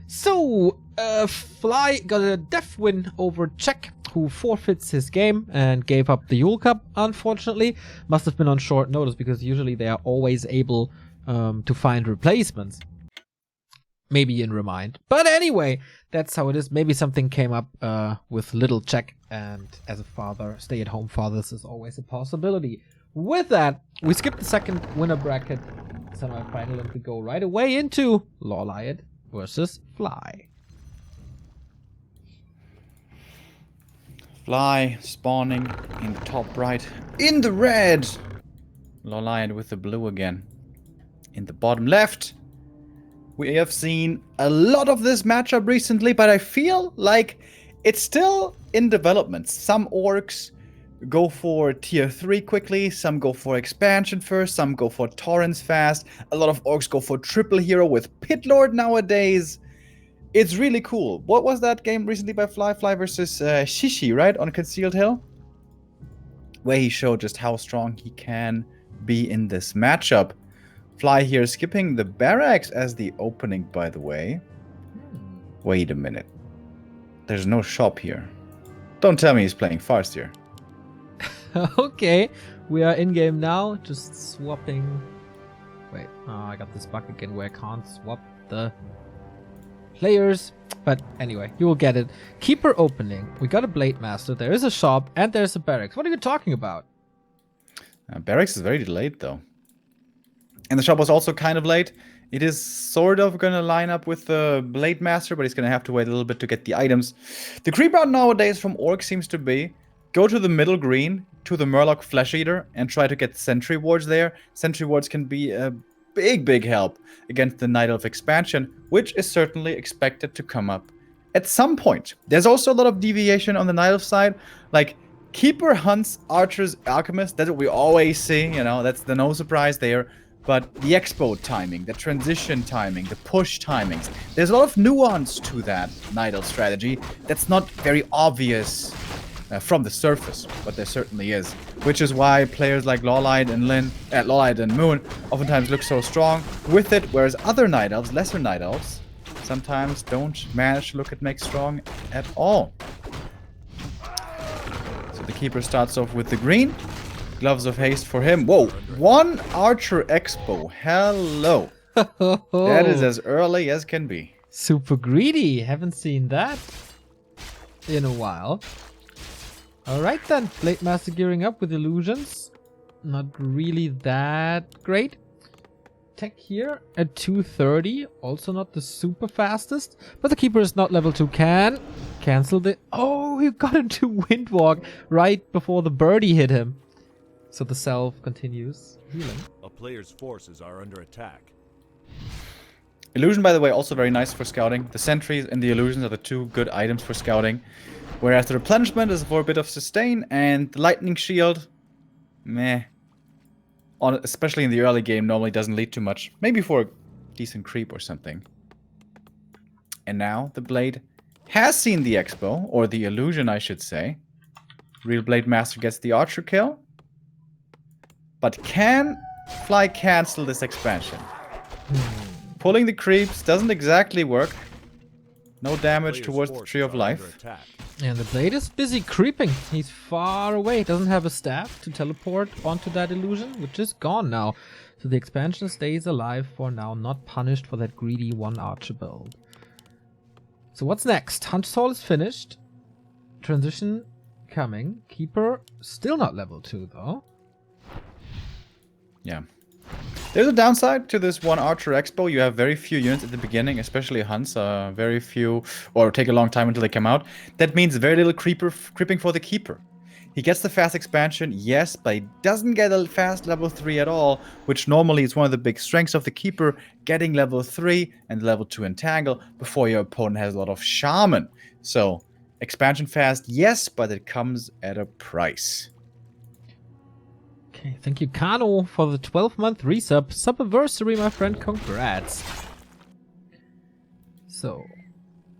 So, Fly got a death win over Czech, who forfeits his game and gave up the Yule Cup, unfortunately. Must have been on short notice, because usually they are always able to find replacements. Maybe in Remind. But anyway, that's how it is. Maybe something came up with little Czech, and as a father, stay-at-home father, this is always a possibility. With that, we skip the second winner bracket semi-final and we go right away into LawLiet versus Fly. Fly spawning in the top right, in the red. LawLiet with the blue again. In the bottom left. We have seen a lot of this matchup recently, but I feel like it's still in development. Some orcs go for tier 3 quickly, some go for expansion first, some go for torrents fast. A lot of orcs go for triple hero with Pit Lord nowadays. It's really cool. What was that game recently by Fly? Fly versus Shishi, right? On Concealed Hill? Where he showed just how strong he can be in this matchup. Fly here skipping the barracks as the opening, by the way. Wait a minute. There's no shop here. Don't tell me he's playing fast here. Okay, we are in game now, just swapping. Wait, I got this bug again where I can't swap the players. But anyway, you will get it. Keeper opening. We got a Blade Master, there is a shop, and there's a barracks. What are you talking about? Barracks is very delayed though. And the shop was also kind of late. It is sort of going to line up with the Blade Master, but he's going to have to wait a little bit to get the items. The creep route nowadays from Orc seems to be go to the middle green, to the Murloc Flesh Eater, and try to get Sentry Wards there. Sentry Wards can be a big help against the Night Elf expansion, which is certainly expected to come up at some point. There's also a lot of deviation on the Night Elf side, like Keeper hunts Archers, Alchemists. That's what we always see, you know, that's no surprise there. But the expo timing, the transition timing, the push timings, there's a lot of nuance to that Night Elf strategy that's not very obvious from the surface, but there certainly is. Which is why players like LawLiet and Moon oftentimes look so strong with it, whereas other Night Elves, lesser Night Elves, sometimes don't manage to look at make strong at all. So the Keeper starts off with the green. Gloves of Haste for him. Whoa, one Archer Expo. Hello. That is as early as can be. Super greedy. Haven't seen that in a while. Alright then. Blade Master gearing up with illusions. Not really that great. Tech here at 230. Also not the super fastest. But the Keeper is not level 2. Can cancel the... Oh, he got into Windwalk right before the birdie hit him. So the self continues healing. A player's forces are under attack. Illusion, by the way, also very nice for scouting. The sentries and the illusions are the two good items for scouting. Whereas the replenishment is for a bit of sustain, and the lightning shield, meh. Especially in the early game, normally doesn't lead too much. Maybe for a decent creep or something. And now the blade has seen the expo, or the illusion, I should say. Real Blade Master gets the archer kill. But can Fly cancel this expansion? Pulling the creeps doesn't exactly work. No damage towards the Tree of Life. And the blade is busy creeping. He's far away. Doesn't have a staff to teleport onto that illusion, which is gone now. So the expansion stays alive for now, not punished for that greedy one archer build. So what's next? Hunter's Hall is finished. Transition coming. Keeper still not level 2 though. Yeah. There's a downside to this one Archer Expo. You have very few units at the beginning, especially hunts. Very few, or take a long time until they come out. That means very little creeping for the Keeper. He gets the fast expansion, yes, but he doesn't get a fast level 3 at all, which normally is one of the big strengths of the Keeper, getting level 3 and level 2 Entangle before your opponent has a lot of Shaman. So, expansion fast, yes, but it comes at a price. Okay, thank you, Kano, for the 12-month resub. Subiversary, my friend, congrats. So,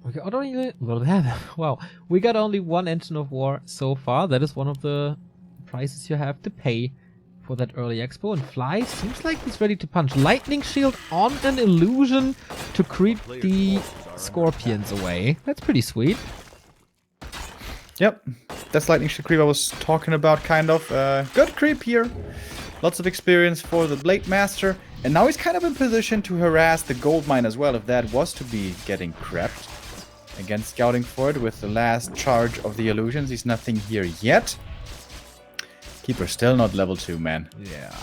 we got only... Wow, we got only one Engine of War so far. That is one of the prices you have to pay for that early expo. And Fly seems like he's ready to punch. Lightning Shield on an illusion to creep the scorpions away. That's pretty sweet. Yep, that's lightning shield creep I was talking about, kind of. Good creep here. Lots of experience for the Blade Master. And now he's kind of in position to harass the gold mine as well, if that was to be getting crept. Again, scouting for it with the last charge of the illusions. He's nothing here yet. Keeper still not level 2, man. Yeah.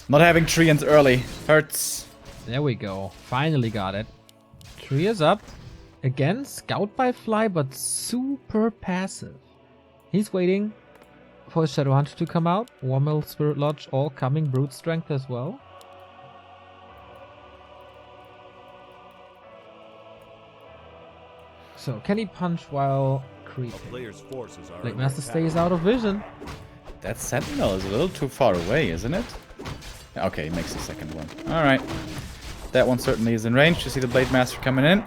Not having treants early. Hurts. There we go. Finally got it. Tree is up. Again, scout by Fly, but super passive. He's waiting for his Shadow Hunter to come out. Warmill, Spirit Lodge, all coming. Brute Strength as well. So, can he punch while creeping? Player's forces are Blade under Master attack. stays out of vision. That sentinel is a little too far away, isn't it? Okay, he makes the second one. Alright. That one certainly is in range. You see the Blade Master coming in.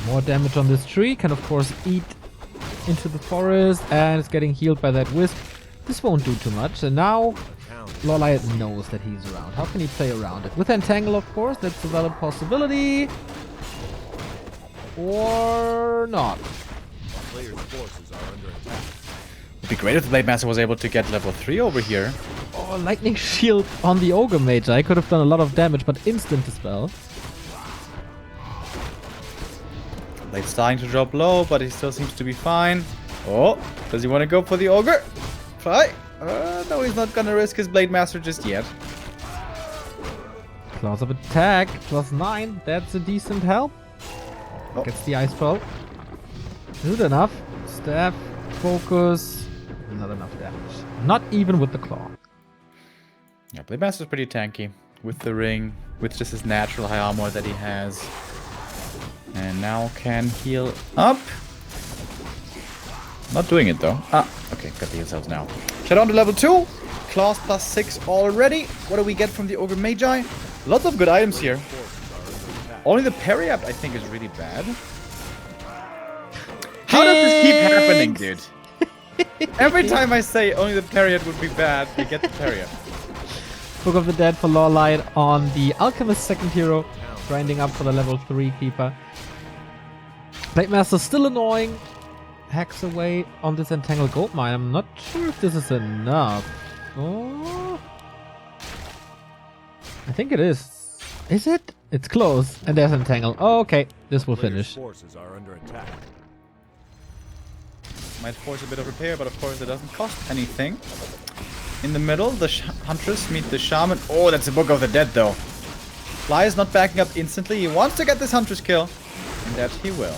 More damage on this tree. Can, of course, eat into the forest. And it's getting healed by that wisp. This won't do too much. And now, LawLiet knows that he's around. How can he play around it? With Entangle, of course. That's a valid possibility. Or not. Player's forces are under attack. It'd be great if the Blade Master was able to get level 3 over here. Oh, Lightning Shield on the Ogre Mage. I could have done a lot of damage, but instant dispel. Blade's starting to drop low, but he still seems to be fine. Oh, does he want to go for the Ogre? Try. No, he's not gonna risk his Blade Master just yet. Claws of attack, +9. That's a decent help. Oh. Gets the Ice Pearl. Good enough. Staff, focus. Not enough damage. Not even with the claw. Yeah, Blade Master's pretty tanky. With the ring, with just his natural high armor that he has. And now can heal up. Not doing it though. Ah, okay, got the heal cells now. Shadow on to level 2. Claws +6 already. What do we get from the Ogre Magi? Lots of good items here. Only the parry up, I think, is really bad. How does this keep happening, dude? Every time I say only the parry up would be bad, we get the parry up. Book of the Dead for LawLiet on the Alchemist second hero. Grinding up for the level 3 keeper. Blade Master still annoying. Hacks away on this Entangled Gold Mine. I'm not sure if this is enough. Oh. I think it is. Is it? It's close. And there's Entangle. Oh, okay. This will Player's finish. forces are under attack. Might force a bit of repair, but of course it doesn't cost anything. In the middle, the Huntress meet the Shaman. Oh, that's the Book of the Dead, though. Fly is not backing up instantly. He wants to get this Huntress kill. And that he will.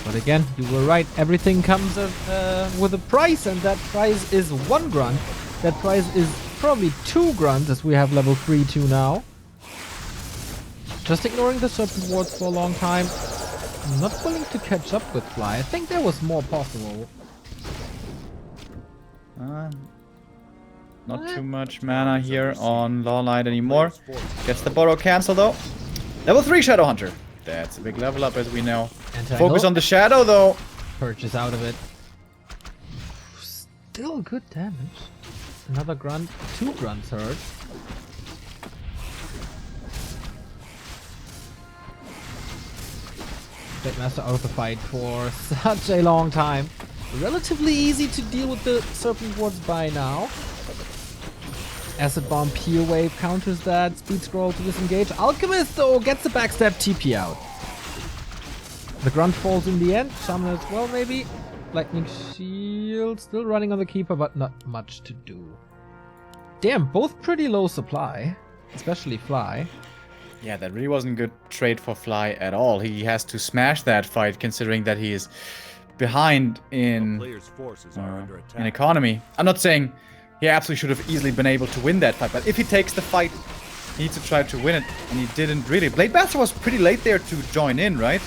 But again, you were right. Everything comes with a price, and that price is 1 grunt. That price is probably 2 grunts, as we have level 3-2 now. Just ignoring the Serpent Wards for a long time. I'm not willing to catch up with Fly. I think there was more possible. Not too much mana here on LawLiet anymore. Gets the borrow cancel though. Level 3 Shadow Hunter. That's a big level up, as we know. Entangle. Focus on the shadow though. Purchase out of it. Still good damage. Another grunt. 2 grunts hurt. Blade Master out of the fight for such a long time. Relatively easy to deal with the Serpent Wards by now. Acid Bomb Peel Wave counters that. Speed Scroll to disengage. Alchemist though gets the backstab TP out. The grunt falls in the end. Shaman as well maybe. Lightning Shield still running on the Keeper, but not much to do. Damn, both pretty low supply. Especially Fly. Yeah, that really wasn't a good trade for Fly at all. He has to smash that fight, considering that he is behind in Player's forces are under attack. in economy. I'm not saying he absolutely should have easily been able to win that fight, but if he takes the fight, he needs to try to win it, and he didn't really. Blade Master was pretty late there to join in, right?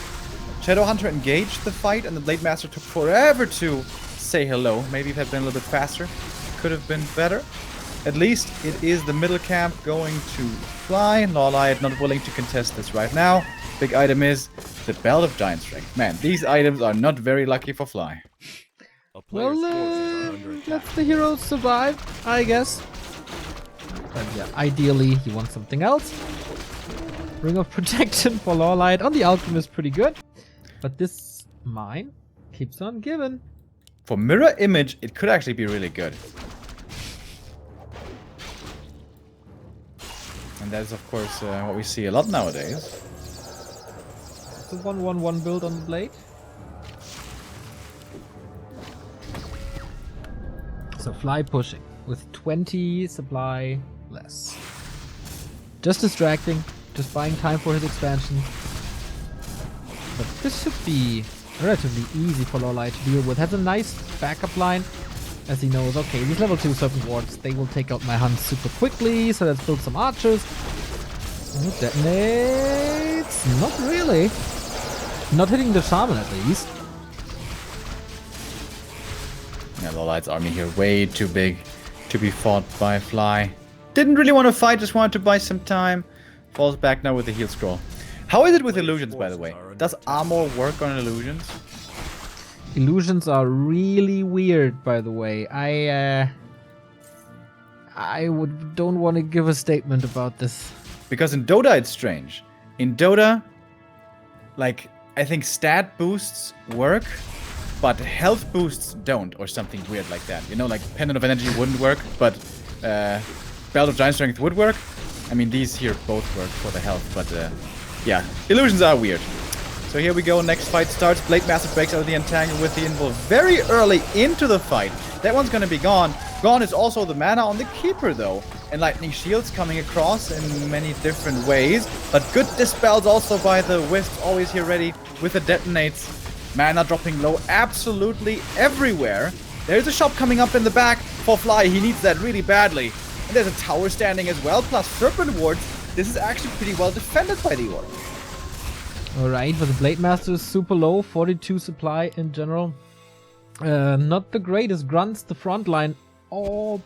Shadow Hunter engaged the fight, and the Blade Master took forever to say hello. Maybe if it had been a little bit faster, could have been better. At least it is the middle camp going to Fly. LawLiet not willing to contest this right now. Big item is the Belt of Giant Strength. Man, these items are not very lucky for Fly. A player's Well, forces are under attack. let the heroes survive, I guess. But yeah, ideally you want something else. Ring of Protection for LawLiet on the Alchemist, pretty good. But this mine keeps on giving. For mirror image, it could actually be really good. And that is, of course, what we see a lot nowadays. It's a 1-1-1 build on the blade. So Fly pushing with 20 supply less. Just distracting, just buying time for his expansion. But this should be relatively easy for LawLiet to deal with. Has a nice backup line, as he knows, okay, these level 2 Serpent Wards, they will take out my hunts super quickly, so let's build some archers. And it detonates. Not really. Not hitting the shaman at least. Yeah, LawLiet's army here way too big to be fought by Fly. Didn't really want to fight, just wanted to buy some time. Falls back now with the heal scroll. How is it with illusions, by the way? Does armor work on illusions? Illusions are really weird, by the way. Don't want to give a statement about this. Because in Dota it's strange. In Dota, like, I think stat boosts work, but health boosts don't, or something weird like that. You know, like Pendant of Energy wouldn't work, but Belt of Giant Strength would work. I mean, these here both work for the health, but yeah, illusions are weird. So here we go, next fight starts. Blade Master breaks out of the entangle with the invul very early into the fight. That one's gonna be gone. Gone is also the mana on the Keeper though. And Lightning Shields coming across in many different ways. But good dispels also by the Wisp, always here ready with the detonates. Mana dropping low absolutely everywhere. There's a shop coming up in the back for Fly. He needs that really badly. And there's a tower standing as well, plus Serpent Wards. This is actually pretty well defended by the Orc. Alright, but the Blade Master is super low, 42 supply in general. Not the greatest. Grunts, the front line, all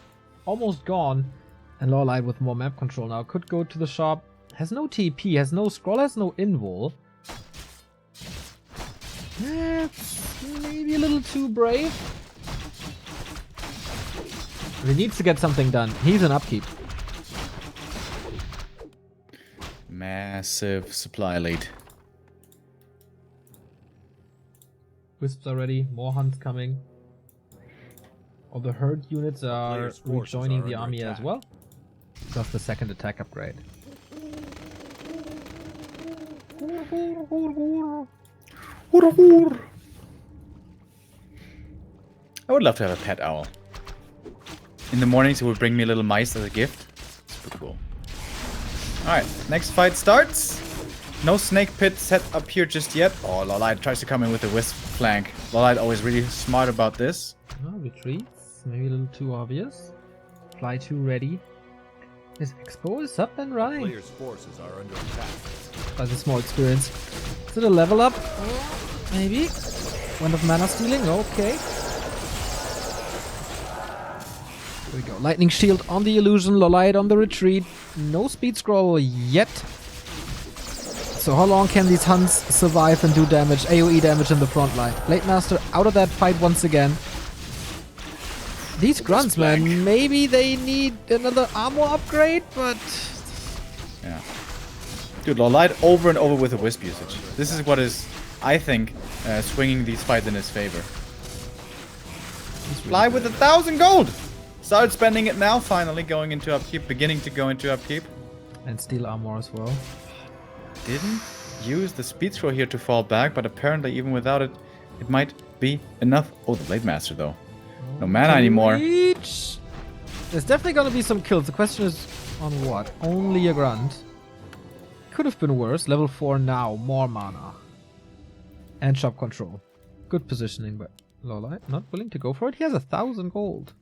almost gone. And LawLiet with more map control now. Could go to the shop. Has no TP, has no scroll, has no invul. That's maybe a little too brave. But he needs to get something done. He's an upkeep. Massive supply lead. Wisps are ready, more hunts coming. All the herd units are rejoining the army as well. Plus the second attack upgrade. I would love to have a pet owl. In the mornings it would bring me a little mice as a gift. Super cool. Alright, next fight starts. No snake pit set up here just yet. Oh, LawLiet tries to come in with a wisp flank. LawLiet always really smart about this. Oh, retreats. Maybe a little too obvious. Fly 2 ready. His Expo is up and running. Players' forces are under attack. That's a small experience. Is it a level up? Maybe. One of mana stealing? Okay. Here we go. Lightning Shield on the illusion. LawLiet on the retreat. No speed scroll yet. So how long can these hunts survive and do damage? AoE damage in the front line. Blade Master out of that fight once again. These grunts, man, maybe they need another armor upgrade, but... Yeah. Dude, LawLiet over and over with the wisp usage. This is what is, I think, swinging these fights in his favor. Fly with 1,000 gold! Started spending it now, finally going into upkeep, beginning to go into upkeep. And steel armor as well. Didn't use the speed scroll here to fall back, but apparently even without it, it might be enough. Oh, the Blade Master though. No mana anymore. Reach. There's definitely gonna be some kills. The question is on what? Only a grunt. Could have been worse. Level 4 now. More mana. And shop control. Good positioning, but LawLiet not willing to go for it. He has 1,000 gold.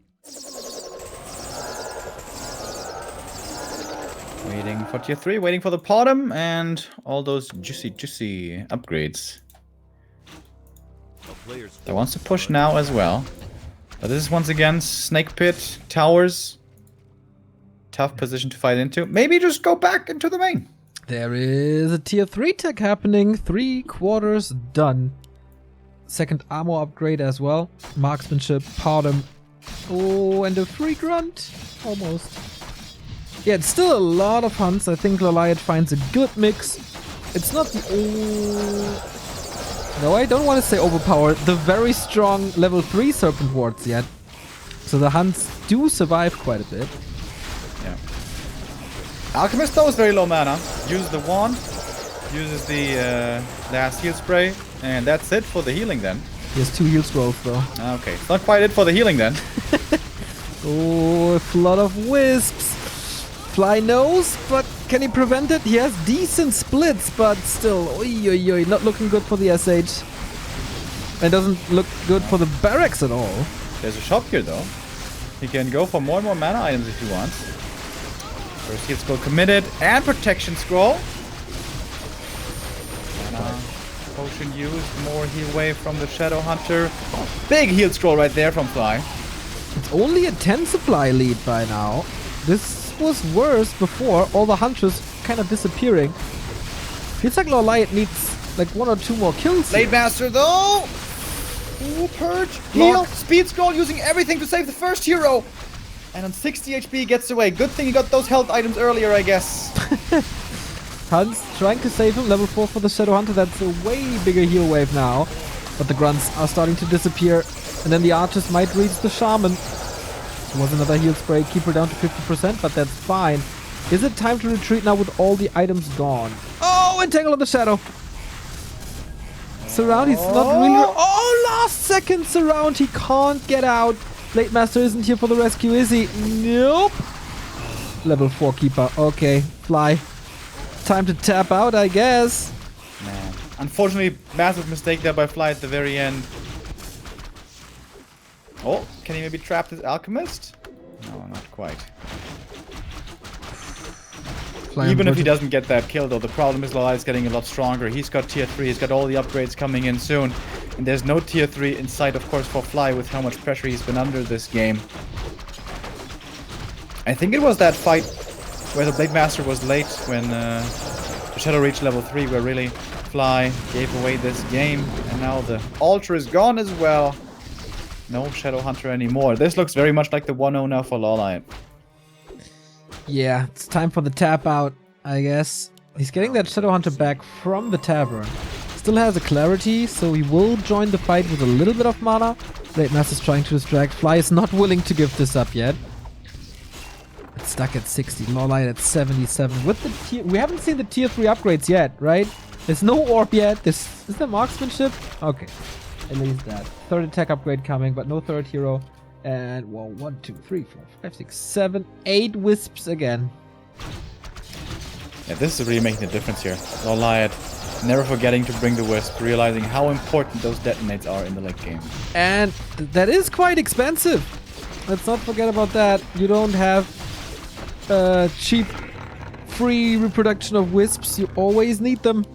Waiting for tier 3, waiting for the bottom, and all those juicy upgrades. That wants to push now as well. But this is once again Snake Pit, Towers. Tough position to fight into. Maybe just go back into the main. There is a tier 3 tech happening. 3/4 done. Second armor upgrade as well. Marksmanship, bottom. Oh, and a free grunt. Almost. Yeah, it's still a lot of hunts. I think LawLiet finds a good mix. It's not the No, I don't want to say overpowered. The very strong level 3 Serpent Wards yet. So the hunts do survive quite a bit. Yeah. Alchemist though is very low mana. Uses the wand, uses the last heal spray, and that's it for the healing then. He has 2 heal scrolls though. Okay, it's not quite it for the healing then. Oh, a flood of wisps. Fly knows, but can he prevent it? He has decent splits, but still, oi, not looking good for the SH. And doesn't look good for the barracks at all. There's a shop here though. He can go for more and more mana items if he wants. First heal scroll committed and protection scroll. Mana potion used, more heal wave from the Shadow Hunter. Big heal scroll right there from Fly. It's only a 10 supply lead by now. This was worse before, all the hunters kind of disappearing. Feels like LawLiet needs like 1 or 2 more kills. Blade Master though! Ooh, purge, heal, speed scroll, using everything to save the first hero. And on 60 HP gets away. Good thing he got those health items earlier, I guess. Hans trying to save him, level 4 for the Shadow Hunter. That's a way bigger heal wave now. But the grunts are starting to disappear. And then the archers might reach the shaman. There was another heal spray, keep her down to 50%, but that's fine. Is it time to retreat now with all the items gone? Oh, entangle on the shadow. Surround, he's not really... Oh, last second surround, he can't get out. Blade Master isn't here for the rescue, is he? Nope. Level 4 keeper, okay, Fly. Time to tap out, I guess. Man. Unfortunately, massive mistake there by Fly at the very end. Oh, can he maybe trap this alchemist? No, not quite. Even if he doesn't get that kill though, the problem is LawLiet is getting a lot stronger. He's got tier 3, he's got all the upgrades coming in soon. And there's no tier 3 in sight, of course, for Fly with how much pressure he's been under this game. I think it was that fight where the Blade Master was late when the Shadow reached level 3 where really Fly gave away this game. And now the altar is gone as well. No Shadow Hunter anymore. This looks very much like the 1-0 now for LawLiet. Yeah, it's time for the tap out, I guess. He's getting that Shadow Hunter back from the tavern. Still has a clarity, so he will join the fight with a little bit of mana. Blade Master's trying to distract. Fly is not willing to give this up yet. It's stuck at 60. LawLiet at 77. With the tier, we haven't seen the tier 3 upgrades yet, right? There's no orb yet. Is there marksmanship? Okay. At least that. Third attack upgrade coming, but no third hero. And, well, 1, 2, 3, 4, 5, 6, 7, 8 wisps again. Yeah, this is really making a difference here. LawLiet never forgetting to bring the wisp, realizing how important those detonates are in the late game. And that is quite expensive. Let's not forget about that. You don't have cheap, free reproduction of wisps. You always need them.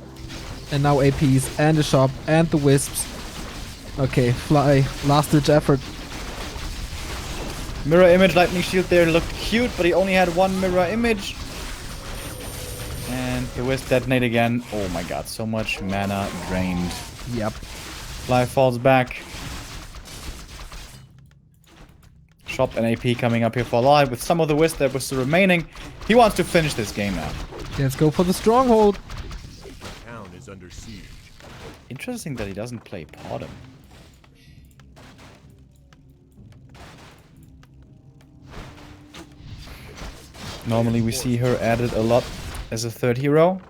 And now APs and the shop and the wisps. Okay, Fly, last ditch effort. Mirror image lightning shield there looked cute, but he only had 1 mirror image. And the wisp detonate again. Oh my god, so much mana drained. Yep. Fly falls back. Shop and AP coming up here for LawLiet with some of the wisp that was still remaining. He wants to finish this game now. Let's go for the stronghold. The town is under siege. Interesting that he doesn't play Potom. Normally we see her added a lot as a third hero.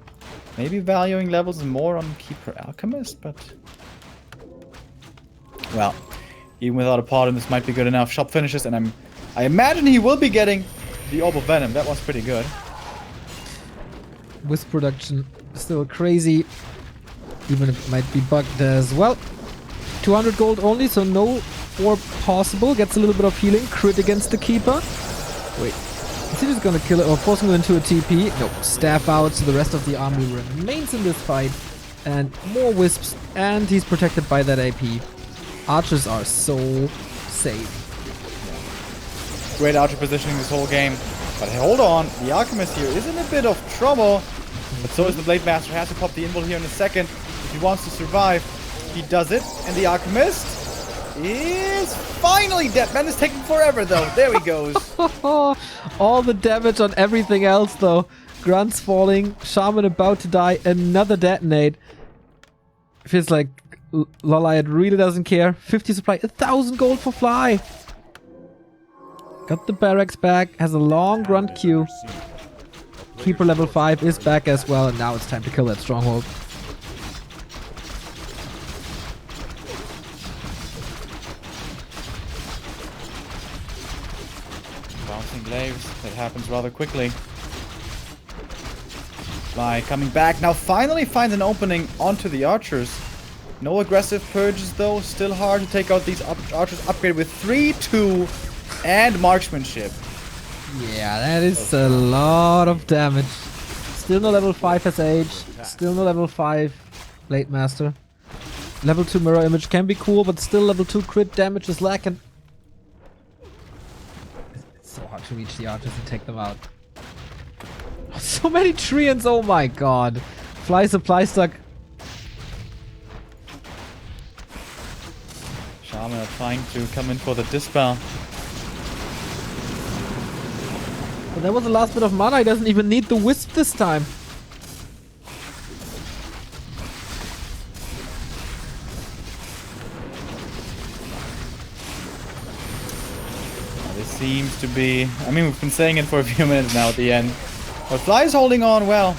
Maybe valuing levels more on Keeper Alchemist, but... Well, even without a Potom, this might be good enough. Shop finishes, and I imagine he will be getting the Orb of Venom. That was pretty good. Wisp production still crazy. Even if it might be bugged as well. 200 gold only, so no orb possible. Gets a little bit of healing. Crit against the Keeper. Wait. Is he just gonna kill it or forcing him into a TP? No. Staff out, so the rest of the army remains in this fight. And more wisps, and he's protected by that AP. Archers are so safe. Great archer positioning this whole game. But hold on, the Alchemist here is in a bit of trouble. But so is the Blade Master. Has to pop the invul here in a second. If he wants to survive, he does it. And the Alchemist is finally dead. Man is taking forever though. There he goes. All the damage on everything else though. Grunt's falling. Shaman about to die. Another detonate. Feels like LawLiet really doesn't care. 50 supply. 1,000 gold for Fly. Got the barracks back. Has a long grunt queue. Keeper level 5 is back as well. And now it's time to kill that stronghold. Bouncing glaives. That happens rather quickly. Fly coming back. Now finally finds an opening onto the archers. No aggressive purges though. Still hard to take out these archers. Upgrade with 3, 2, and marksmanship. Yeah, that is a lot of damage. Still no level 5 SH. Still no level 5 Blade Master. Level 2 mirror image can be cool, but still level 2 crit damage is lacking. It's so hard to reach the archers and take them out. So many treants, oh my god. Fly supply stuck. Shaman are trying to come in for the dispel. But that was the last bit of mana. He doesn't even need the wisp this time. This seems to be... I mean, we've been saying it for a few minutes now at the end. But Fly is holding on well.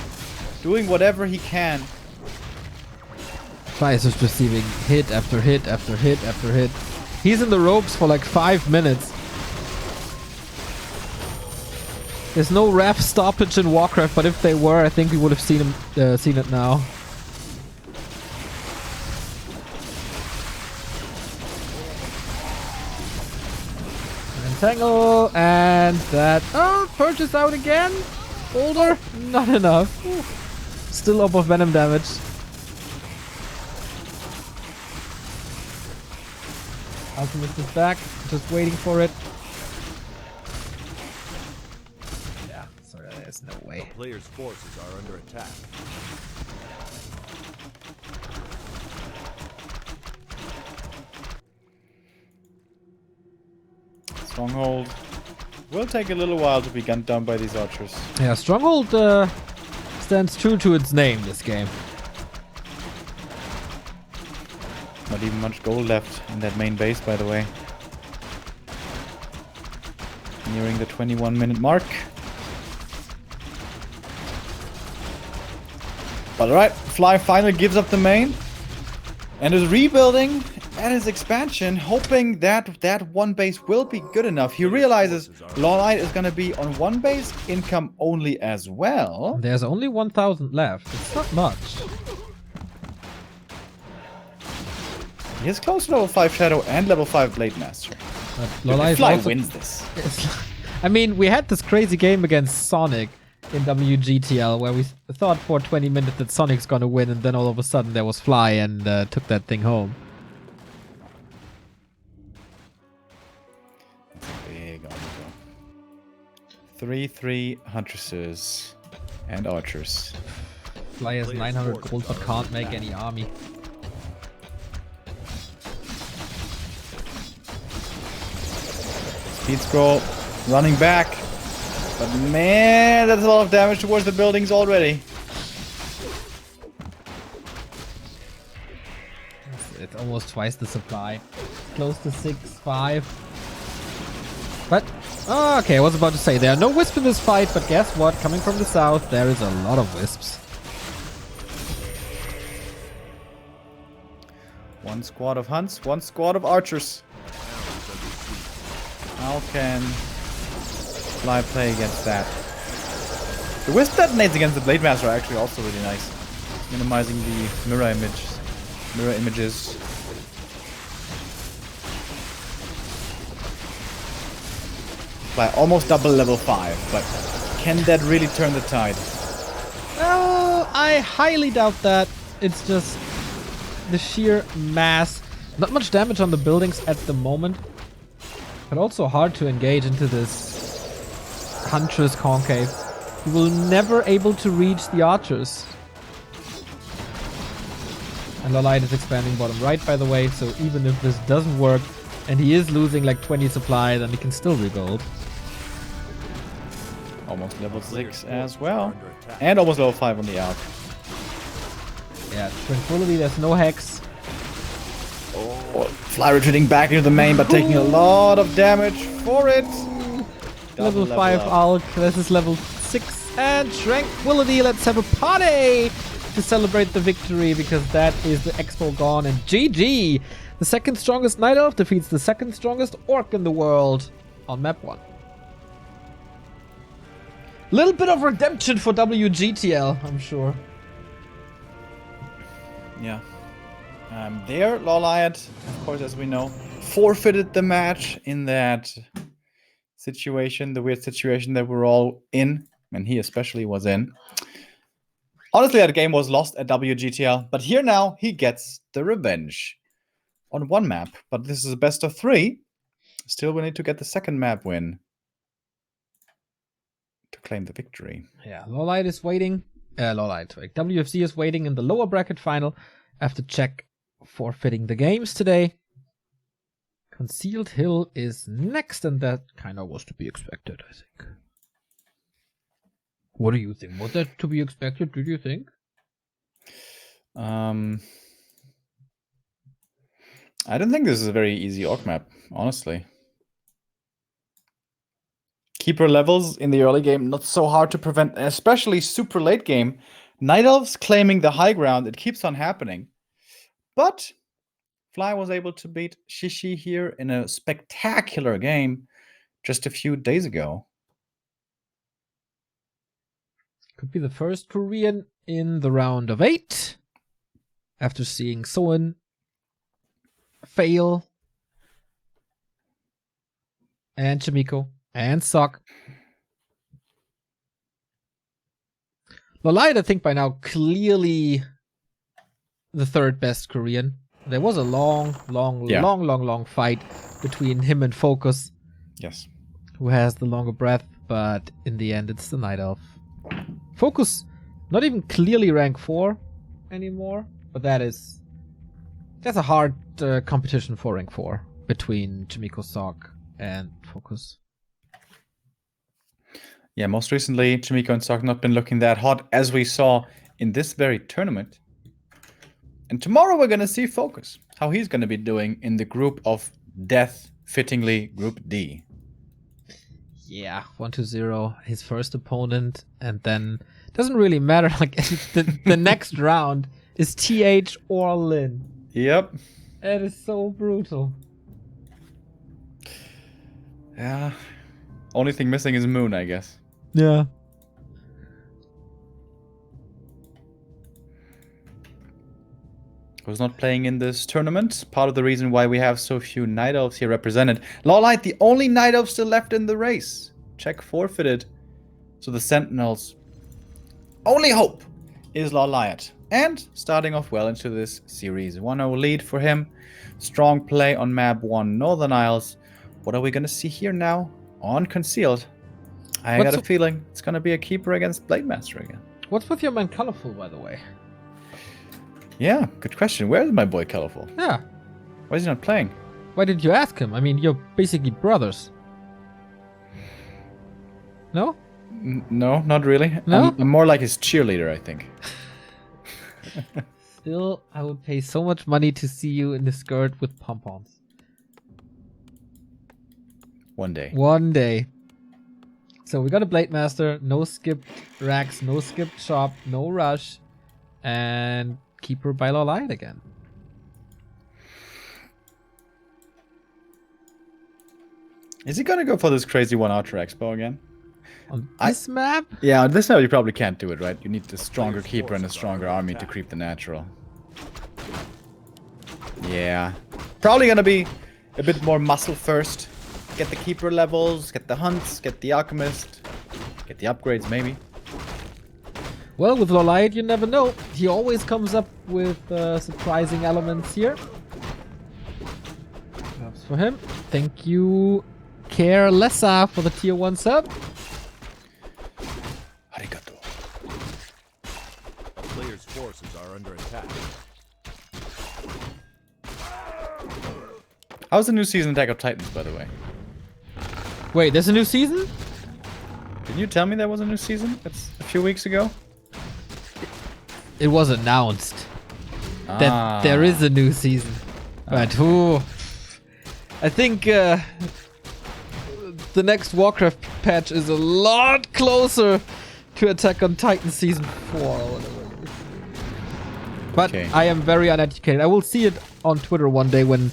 Doing whatever he can. Fly is just receiving hit after hit after hit after hit. He's in the ropes for like 5 minutes. There's no ref stoppage in Warcraft, but if they were, I think we would have seen him, seen it now. Entangle, and that... Oh, purchase out again? Boulder? Not enough. Ooh. Still up of venom damage. Alchemist is back, just waiting for it. Yeah, sorry, there's no way. Players' forces are under attack. Stronghold will take a little while to be gunned down by these archers. Yeah, Stronghold stands true to its name this game. Not even much gold left in that main base, by the way. Nearing the 21-minute mark. But alright, Fly finally gives up the main. And is rebuilding at his expansion, hoping that that one base will be good enough. He realizes LawLiet is going to be on one base, income only as well. There's only 1,000 left. It's not much. He is close to level 5 Shadow and level 5 Blade Master. But LawLiet Fly also wins this. I mean, we had this crazy game against Sonic in WGTL where we thought for 20 minutes that Sonic's gonna win, and then all of a sudden there was Fly and took that thing home. That's a big army. 3-3 Huntresses and Archers. Fly has 900 gold but can't make any army. Speed scroll, running back. But man, that's a lot of damage towards the buildings already. It's almost twice the supply. Close to 6-5. But, oh, okay, I was about to say, there are no wisps in this fight, but guess what? Coming from the south, there is a lot of wisps. One squad of hunts, one squad of archers. How can Fly play against that? The wisp detonates against the Blade Master are actually also really nice. Minimizing the mirror images. Fly almost double level 5, but can that really turn the tide? Oh, I highly doubt that. It's just the sheer mass. Not much damage on the buildings at the moment, but also hard to engage into this Huntress concave. You will never able to reach the archers. And LawLiet is expanding bottom right, by the way, so even if this doesn't work, and he is losing like 20 supply, then he can still rebuild. Almost level 6 as well. And almost level 5 on the out. Yeah, Tranquility, there's no hex. Oh, Fly retreating back into the main, but taking a lot of damage for it. Level 5 Alk, this is level 6. And Tranquility, let's have a party to celebrate the victory, because that is the Expo gone. And GG! The second strongest Night Elf defeats the second strongest Orc in the world on map 1. Little bit of redemption for WGTL, I'm sure. Yeah. There, LawLiet, of course, as we know, forfeited the match in that situation, the weird situation that we're all in, and he especially was in. Honestly, that game was lost at WGTL, but here now he gets the revenge on one map. But this is a best of 3. Still, we need to get the second map win to claim the victory. Yeah, LawLiet is waiting. WFC is waiting in the lower bracket final after Czech forfeiting the games today. Concealed Hill is next, and that kind of was to be expected, I think. What do you think? Was that to be expected, do you think? I don't think this is a very easy orc map, honestly. Keeper levels in the early game, not so hard to prevent, especially super late game. Night Elves claiming the high ground, it keeps on happening. But Fly was able to beat Shishi here in a spectacular game just a few days ago. Could be the first Korean in the round of 8. After seeing Soen fail. And Chimiko. And Sok. LawLiet, I think by now, clearly the third best Korean. There was a long fight between him and Focus. Yes. Who has the longer breath, but in the end it's the Night Elf. Focus, not even clearly rank 4 anymore, but that's a hard competition for rank 4 between Chimiko, Sok and Focus. Yeah, most recently, Chimiko and Sok not been looking that hot as we saw in this very tournament. And tomorrow we're going to see Focus, how he's going to be doing in the group of death, fittingly Group D. Yeah, 1-0, his first opponent, and then doesn't really matter. Like the next round is TH or Lin. Yep. It is so brutal. Yeah. Only thing missing is Moon, I guess. Yeah. Who's not playing in this tournament. Part of the reason why we have so few Night Elves here represented. LawLiet, the only Night Elf still left in the race. Czech forfeited. So the Sentinels' only hope is LawLiet. And starting off well into this series. 1-0 lead for him. Strong play on map 1 Northern Isles. What are we going to see here now on Concealed? I got a feeling it's going to be a keeper against Blademaster again. What's with your man Colorful, by the way? Yeah, good question. Where is my boy Colorful? Yeah. Why is he not playing? Why did you ask him? I mean, you're basically brothers. No? No, not really. No? I'm more like his cheerleader, I think. Still, I would pay so much money to see you in the skirt with pom-poms. One day. One day. So we got a Blademaster, no skipped racks, no skipped shop, no rush, and keeper by LawLiet again. Is he gonna go for this crazy 1 Outer Expo again? On this map? Yeah, on this map you probably can't do it, right? You need a stronger keeper and a stronger army to creep the natural. Yeah. Probably gonna be a bit more muscle first. Get the keeper levels, get the hunts, get the alchemist, get the upgrades maybe. Well, with LawLiet, you never know. He always comes up with surprising elements here. That's for him. Thank you, Carelessa, for the tier 1 sub. Arigato. A player's forces are under attack. How's the new season Attack of Titans, by the way? Wait, there's a new season? Didn't you tell me there was a new season? That's a few weeks ago. It was announced that there is a new season. But who? I think the next Warcraft patch is a lot closer to Attack on Titan Season 4 or whatever it is. But Okay. I am very uneducated. I will see it on Twitter one day when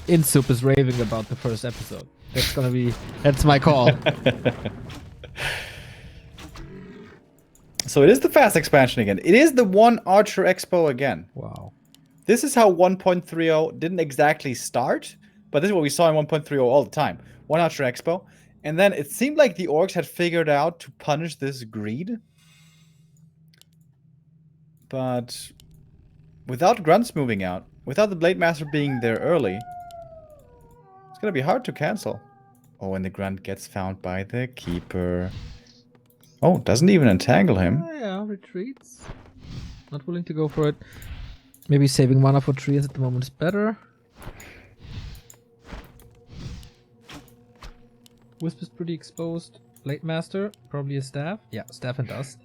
Insup is raving about the first episode. That's my call. So it is the fast expansion again. It is the one Archer Expo again. Wow. This is how 1.30 didn't exactly start, but this is what we saw in 1.30 all the time. One Archer Expo. And then it seemed like the orcs had figured out to punish this greed. But without grunts moving out, without the Blade Master being there early, it's going to be hard to cancel. Oh, and the grunt gets found by the keeper. Oh, doesn't even entangle him. Yeah, retreats. Not willing to go for it. Maybe saving mana for trees at the moment is better. Wisp is pretty exposed. Blade Master, probably a staff. Yeah, staff and dust.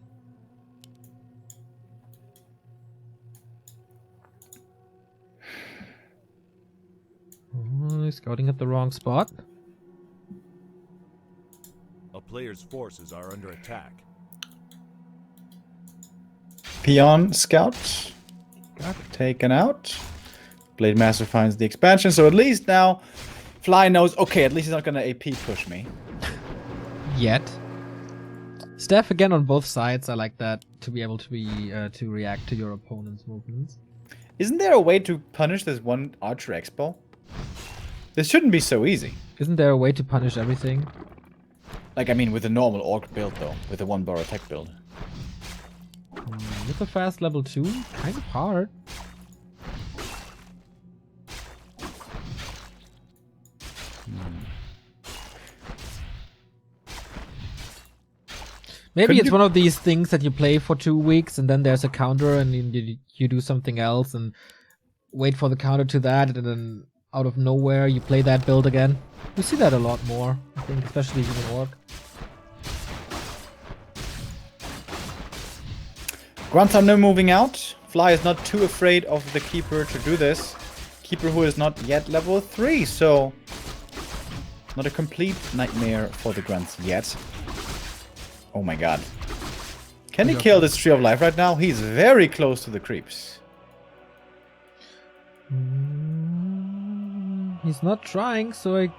Oh, he's scouting at the wrong spot. A player's forces are under attack. Peon Scout. Taken out. Blade Master finds the expansion, so at least now Fly knows, okay, at least he's not gonna AP push me. Yet. Staff again on both sides. I like that, to be able to to react to your opponent's movements. Isn't there a way to punish this one Archer Expo? This shouldn't be so easy. Isn't there a way to punish everything? Like, I mean, with a normal Orc build, though. With a 1-bar attack build. With a fast level 2, kind of hard. Maybe Couldn't it's you- one of these things that you play for 2 weeks and then there's a counter and you do something else and wait for the counter to that and then out of nowhere you play that build again. We see that a lot more, I think, especially in Orc. Grunts are now moving out. Fly is not too afraid of the Keeper to do this. Keeper who is not yet level 3, so not a complete nightmare for the Grunts yet. Oh my god. Can he kill this Tree of Life right now? He's very close to the creeps. He's not trying, so I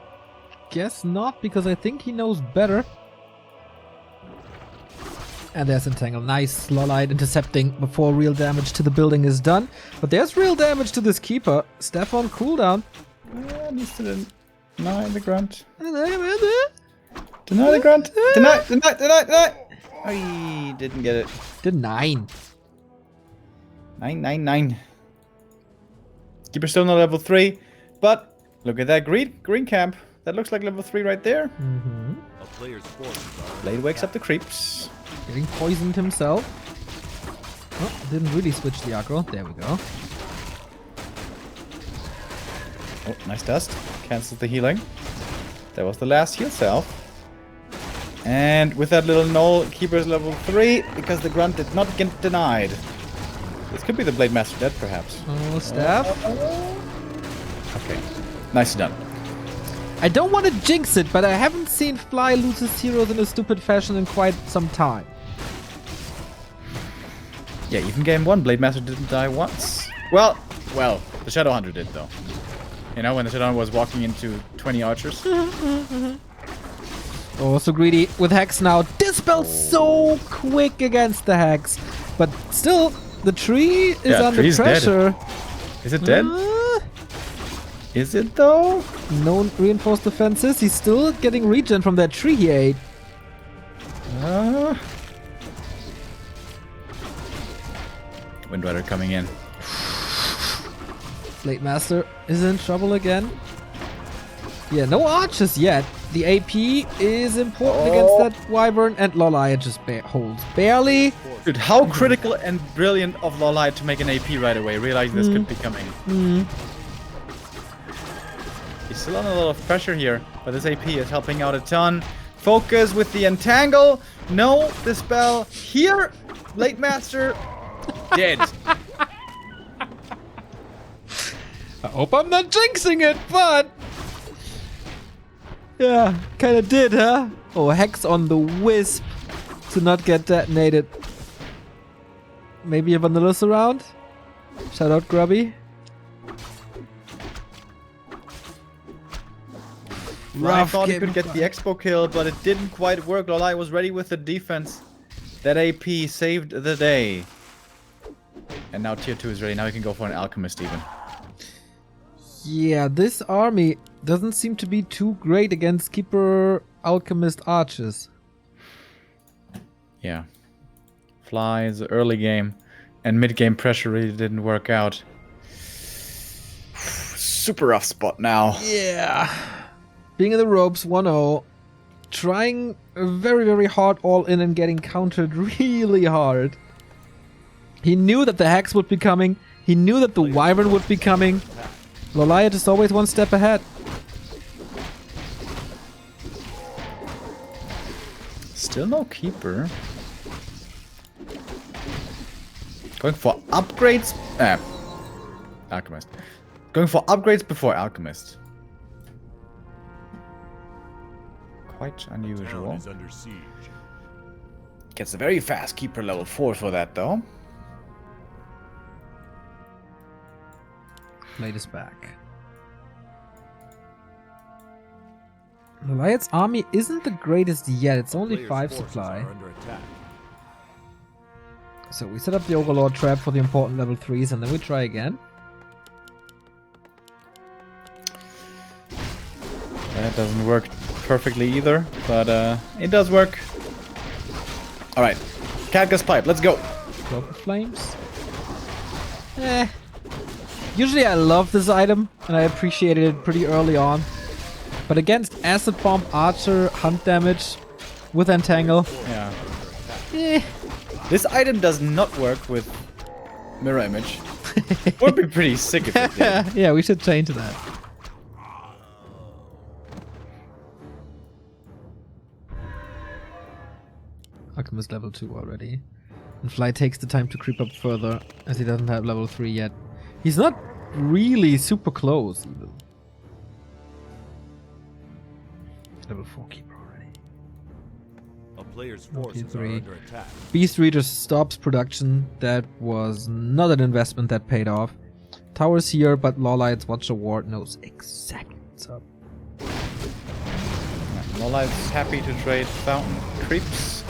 guess not, because I think he knows better. And there's Entangle. Nice. LawLiet intercepting before real damage to the building is done. But there's real damage to this Keeper. Steph on cooldown. Needs to deny the Grunt. Deny the Grunt. Deny. Oh, he didn't get it. The 9. 9. Keeper still not level 3. But look at that green camp. That looks like level 3 right there. A player's forces are under Blade wakes up the creeps. Getting poisoned himself. Oh, didn't really switch the aggro. There we go. Oh, nice dust. Cancels the healing. That was the last heal self. And with that little null, Keeper's level 3 because the Grunt did not get denied. This could be the Blade Master dead, perhaps. Oh, staff. Okay. Nicely done. I don't want to jinx it, but I haven't seen Fly lose his heroes in a stupid fashion in quite some time. Yeah, even game 1, Blade Master didn't die once. Well, the Shadow Hunter did, though. You know, when the Shadow Hunter was walking into 20 archers. Oh, so greedy with Hex now. Dispel so quick against the Hex. But still, the tree is under tree's dead. pressure. Is it dead? Is it, though? No reinforced defenses. He's still getting regen from that tree he ate. Windrider coming in. Blade Master is in trouble again. Yeah, no archers yet. The AP is important against that Wyvern, and LawLiet just holds barely. Dude, how critical and brilliant of LawLiet to make an AP right away, realizing this could be coming. He's still under a lot of pressure here, but this AP is helping out a ton. Focus with the entangle. No, the spell here. Blade Master dead. I hope I'm not jinxing it, but yeah, kind of did, huh? Oh, Hex on the Wisp to not get detonated. Maybe a Vanillus around? Shout out Grubby. I thought he could get the expo kill, but it didn't quite work. LawLiet was ready with the defense. That AP saved the day. And now tier 2 is ready. Now he can go for an alchemist even. Yeah, this army doesn't seem to be too great against Keeper Alchemist Archers. Yeah. Fly is the early game. And mid-game pressure really didn't work out. Super rough spot now. Yeah. Being in the ropes, 1-0. Trying very, very hard all in and getting countered really hard. He knew that the Hex would be coming. He knew that the Wyvern would be coming. LawLiet is always one step ahead. Still no Keeper. Going for upgrades. Alchemist. Going for upgrades before Alchemist. Quite unusual. Is under siege. Gets a very fast Keeper level 4 for that though. Blade is back. LawLiet's army isn't the greatest yet. It's only Player's 5 forces supply. are under attack. So we set up the Overlord trap for the important level 3s and then we try again. That doesn't work perfectly either, but it does work. Alright, Catgus Pipe, let's go. Global Flames. Usually I love this item and I appreciated it pretty early on. But against Acid Bomb, Archer, Hunt damage with Entangle. Yeah. This item does not work with Mirror Image. Would be pretty sick if it did. Yeah, we should change that. Alchemist level 2 already. And Fly takes the time to creep up further as he doesn't have level 3 yet. He's not really super close even. Level 4 Keeper already. A player's forces are three. under attack. Beast Reader stops production. That was not an investment that paid off. Tower's here, but LawLiet's Watcher Ward knows exactly what's up. LawLiet's happy to trade Fountain Creeps.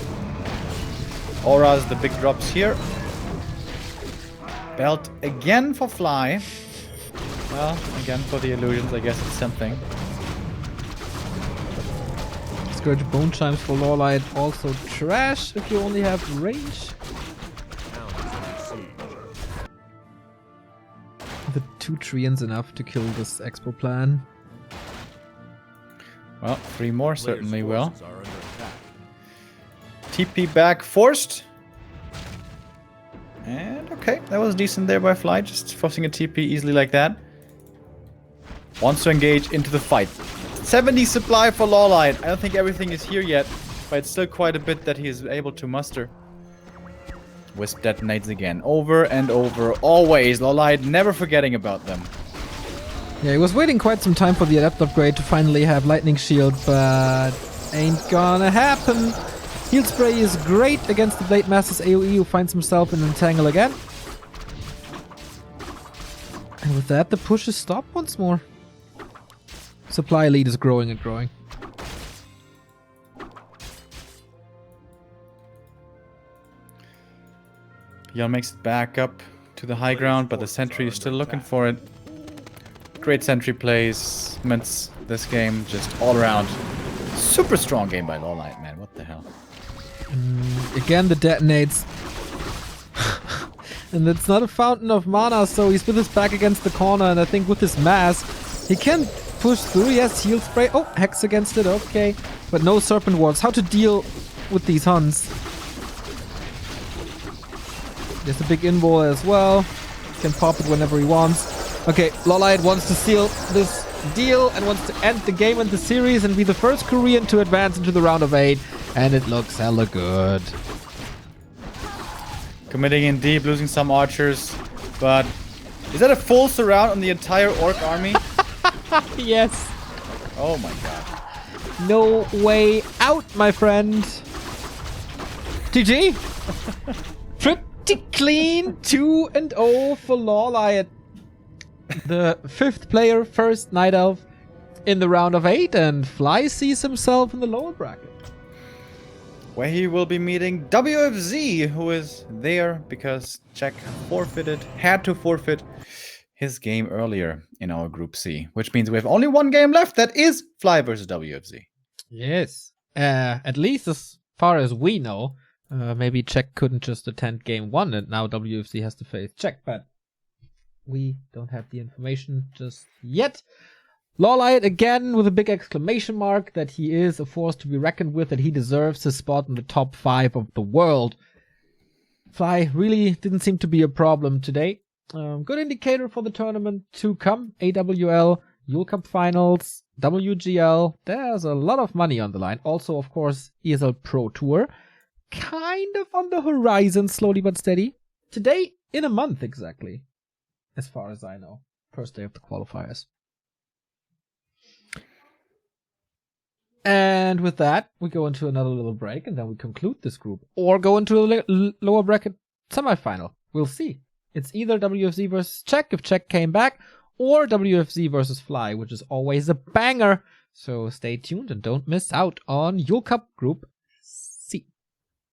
Aura's the big drops here. Belt again for Fly. Well, again for the illusions, I guess it's something. Scourge Bone Chimes for LawLiet, also trash if you only have range. Town is under siege. The 2 Treants enough to kill this Expo plan. Well, 3 more Player's certainly will. forces are under attack. TP back forced. And okay, that was decent there by Fly, just forcing a TP easily like that. Wants to engage into the fight. 70 supply for LawLiet. I don't think everything is here yet, but it's still quite a bit that he is able to muster. Wisp detonates again, over and over, always. LawLiet never forgetting about them. Yeah, he was waiting quite some time for the Adept upgrade to finally have Lightning Shield, but ain't gonna happen. Heal Spray is great against the Blade Master's AoE, who finds himself in Entangle again. And with that, the push is stopped once more. Supply lead is growing and growing. Beyond makes it back up to the high ground, but the sentry is still looking for it. Great sentry placements this game, just all around. Super strong game by LawLiet, man. What the hell? Again, the detonates. And it's not a fountain of mana, so he's with his back against the corner, and I think with his mass, he can push through. Yes, heal spray. Oh, hex against it. Okay. But no serpent wards. How to deal with these Huns? There's a big invul as well. Can pop it whenever he wants. Okay, LawLiet wants to seal this deal and wants to end the game and the series and be the first Korean to advance into the round of 8. And it looks hella good. Committing in deep, losing some archers. But is that a full surround on the entire Orc army? Yes. Oh my god. No way out, my friend. GG. Pretty clean 2-0 for LawLiet. The 5th player, first Night Elf in the round of 8, and Fly sees himself in the lower bracket. Where he will be meeting WFZ, who is there because Czech had to forfeit his game earlier in our Group C, which means we have only one game left. That is Fly versus WFZ. Yes. At least as far as we know. Maybe Czech couldn't just attend game 1 and now WFC has to face Czech, but we don't have the information just yet. LawLiet again with a big exclamation mark that he is a force to be reckoned with, that he deserves his spot in the top 5 of the world. Fly really didn't seem to be a problem today. Good indicator for the tournament to come. AWL, Yule Cup Finals, WGL. There's a lot of money on the line. Also, of course, ESL Pro Tour. Kind of on the horizon, slowly but steady. Today, in a month exactly. As far as I know. First day of the qualifiers. And with that, we go into another little break and then we conclude this group. Or go into a lower bracket semifinal. We'll see. It's either WFC versus Czech if Czech came back, or WFC versus Fly, which is always a banger. So stay tuned and don't miss out on Yule Cup Group